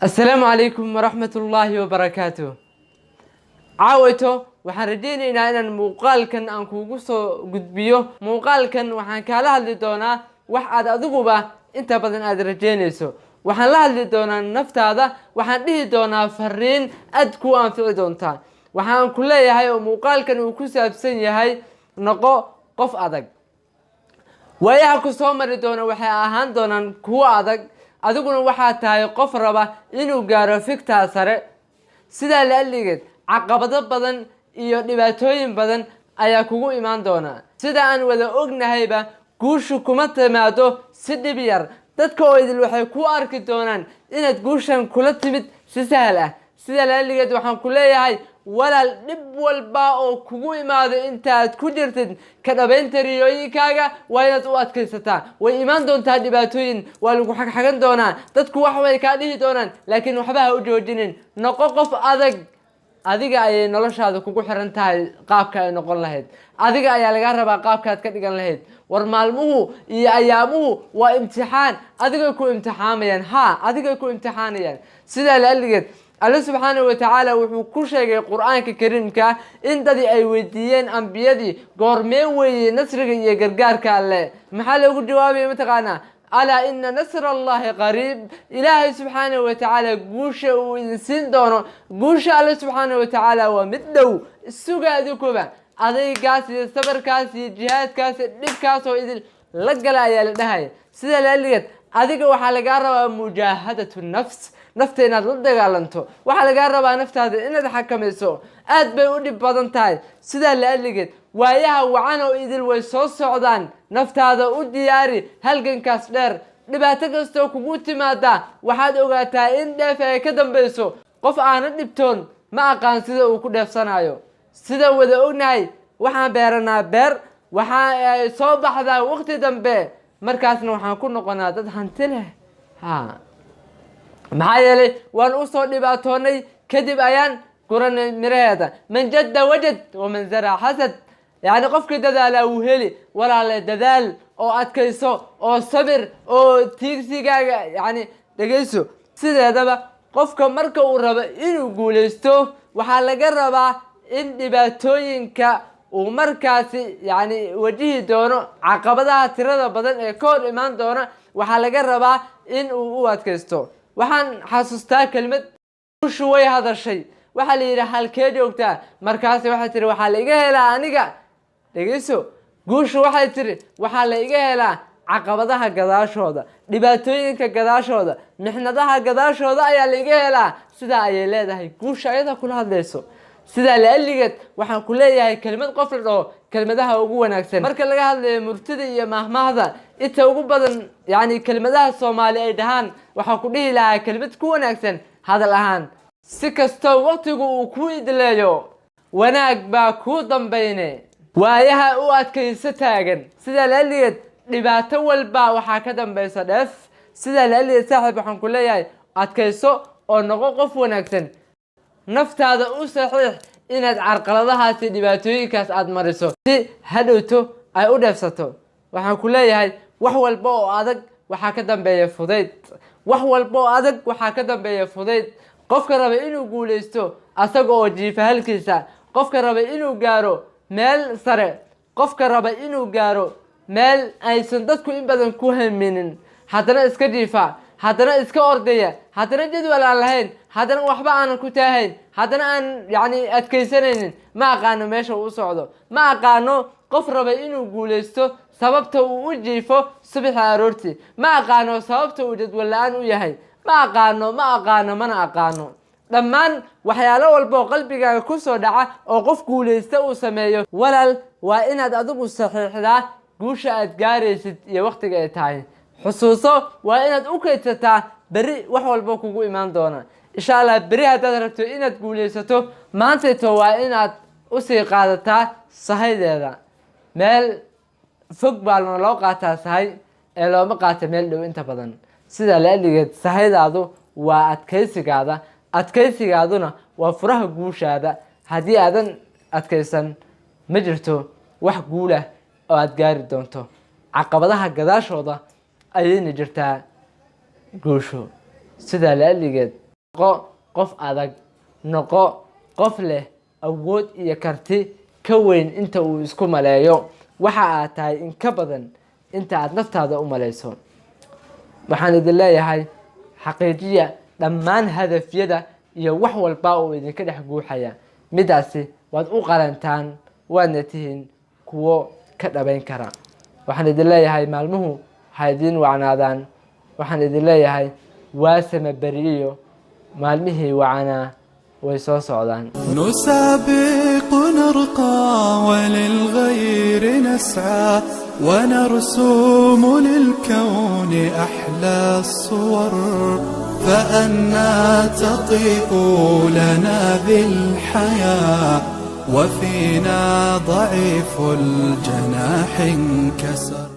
السلام عليكم ورحمة الله وبركاته. عاويتو waxaan rajeynaynaa inaan muuqaalkan aan kuugu soo gudbiyo. Muuqaalkan waxaan kala hadli doonaa wax aad adiguba inta badan aad rajeynayso. Waxaan la hadli doonaa naftaada, waxaan dhihi doonaa fariin aad ku anfici doonta. Waxaan ku leeyahay oo muuqaalkan uu ku saabsan yahay noqo qof adag. Waayaha ku soo mari doona waxay ahaan doonaan kuwa adag. adiguna waxaa tahay qof raba inuu gaaro fikta sare sida la aligeed caqabado badan iyo dhibaatooyin badan ayaa kugu imaan doona sida aan wada ognahayba guushu kuma timaado si dhib yar dadka oo idil waxay ku arki doonaan inaad guushan kula timid si sahal ah sida la aligeed waxaan ku leeyahay walaal dhib walba oo kugu imaado intaad ku jirtid ka dhabeynta riyooyinkaaga waa inaad u adkaysataa way imaan doontaa dhibaatooyin waa lagu xagxagan doonaa dadku wax way ka dhihi doonaan laakiin waxba ha u joojinin noqo qof adag adiga ayay noloshaada kugu xiran tahay qaabka ay noqon lahayd adiga ayaa laga rabaa qaabkaad ka dhigan lahayd war maalmuhu iyo ayaamuhu waa imtixaan adiga ku imtixaamayaan adiga ku imtixaanayaan sida la aligeed الله سبحانه وتعالى وحكوش القرآن الكريم إن دي أي وديين أنبيادي قرمين وي نصر يقرقار كالله محل يقول جوابي متقانا ألا إن نصر الله قريب إلهي سبحانه وتعالى قوش وإنسين دونه قوش الله سبحانه وتعالى ومدو السوق ذكوبا أذي كاسي الصبر كاسي جهاد كاسي لب كاسو إذن لقلا يا لدهاي سيدا لأليت أذيك وحالة قاربة مجاهدة النفس نفتي inaad la dagaalanto waxa laga rabaa naftaada inaad xakamayso aad bay u dhib badan tahay sida la aligeed waayaha wacan oo idil way soo socdaan naftaada u diyaari halgankaas dheer dhibaato kasta kugu timaada waxaad ogaataa in dheef ay ka dambayso qof aan dhibtoon ma aqaan sida uu ku dheefsanayo sida wada ognahay waxaan beeranaa beer waxa ay soo baxdaa waqti dambe markaasna waxaan ku noqonaa dad hanti leh maxaa waan u soo dhibaatoonay kadib ayaan guranay miraheeda man jadda wajad waman zara hasad yani qofkii dadaala uu heli walaale dadaal oo adkayso oo sabir oo tiigsigaaga yani dhagayso sideedaba qofka marka uu rabo inuu guuleysto waxaa laga rabaa in dhibaatooyinka uu markaasi yani wajihi doono caqabadaha tirada badan ee ka hor imaan doona waxaa laga rabaa in uu u adkaysto waxaan xasuustaa kelmad guushu way hadashay waxa la yiraahdaa halkee joogtaa markaas waxa tiri waxa la iga helaa aniga dhageyso guushu waxay tiri waxa la iga helaa caqabadaha gadaashooda dhibaatooyinka gadaashooda mixnadaha gadaashooda ayaa la iga helaa sida ay leedahay guusha ayada kula hadlayso sida la aligeed waxaan ku leeyahay kelmad qof la dhaho kelmadaha ugu wanaagsan marka laga hadlayo murtida iyo mahmaahda inta ugu badan yani kelmadaha Soomaali ay dhahaan waxaan ku dhihi lahaa kelmad ku wanaagsan hadal ahaan si kasto waqtigu uu ku idleeyo wanaag baa ku dambeeyne waayaha u adkaysa taagan sida la aligeed dhibaato walba waxa ka dambaysa dheef sida la aligeed saaxiib waxaan ku leeyahay adkayso oo noqo qof wanaagsan naftaada u saxiix inaad carqaladahaasi dhibaatooyinkaas aad mariso si hadhowto ay u dheefsato waxaan ku leeyahay wax walba oo adag waxa ka dambeeya fudayd wax walba oo adag waxa ka dambeeya fudayd qofka raba inuu guuleysto asaga oo jiifa halkiisa qofka raba inuu gaaro meel sare qofka raba inuu gaaro meel aysan dadku in badan ku haminin haddana iska jiifa haddana iska ordaya haddana jadwal aan lahayn haddana waxba aan ku taahayn haddana aan yani adkaysanaynin ma aqaano meesha uu socdo ma aqaano qof raba inuu guuleysto sababta uu u jiifo subax aroorti ma aqaano sababta uu jadwal la'aan u yahay ma aqaano mana aqaano dhammaan waxyaalo walba oo qalbigaaga ku soo dhaca oo qof guuleysta uu sameeyo walaal waa inaad adigu saxiixdaa guusha aad gaaraysid iyo waqtiga ay tahay xusuuso waa inaad u kaydsataa bari wax walba kugu imaan doona insha Allah bari hadaad rabto inaad guuleysato maanta waa inaad u sii qaadataa sahaydeeda meel fog baa loo qaataa sahay ee looma qaato meel dhow inta badan sida la aligeed sahaydaadu waa adkaysigaaduna waa furaha guushaada haddii aadan adkaysan ma jirto wax guul ah oo aad gaari doonto caqabadaha gadaashooda ayayna jirtaa guushu sida la aligeed qof adag, noqo qof leh awood iyo karti ka weyn inta uu isku maleeyo. waxa aad tahay in ka badan inta aad naftaada u maleyso. waxaan idin leeyahay xaqiijiya dhammaan hadafyada iyo wax walba oo idinka dhex guuxaya. midaasi waad u qalantaan, waadna tihiin kuwo ka dhabayn kara. waxaan idin leeyahay maalmuhu ha idin wacnaadaan. waxaan idin leeyahay waa sama beriyo maalmihii wacanaa way soo socdaan. نسابق نرقى وللغير نسعى ونرسوم للكون أحلى الصور فأنا تطيب لنا بالحياة وفينا ضعيف الجناح انكسر.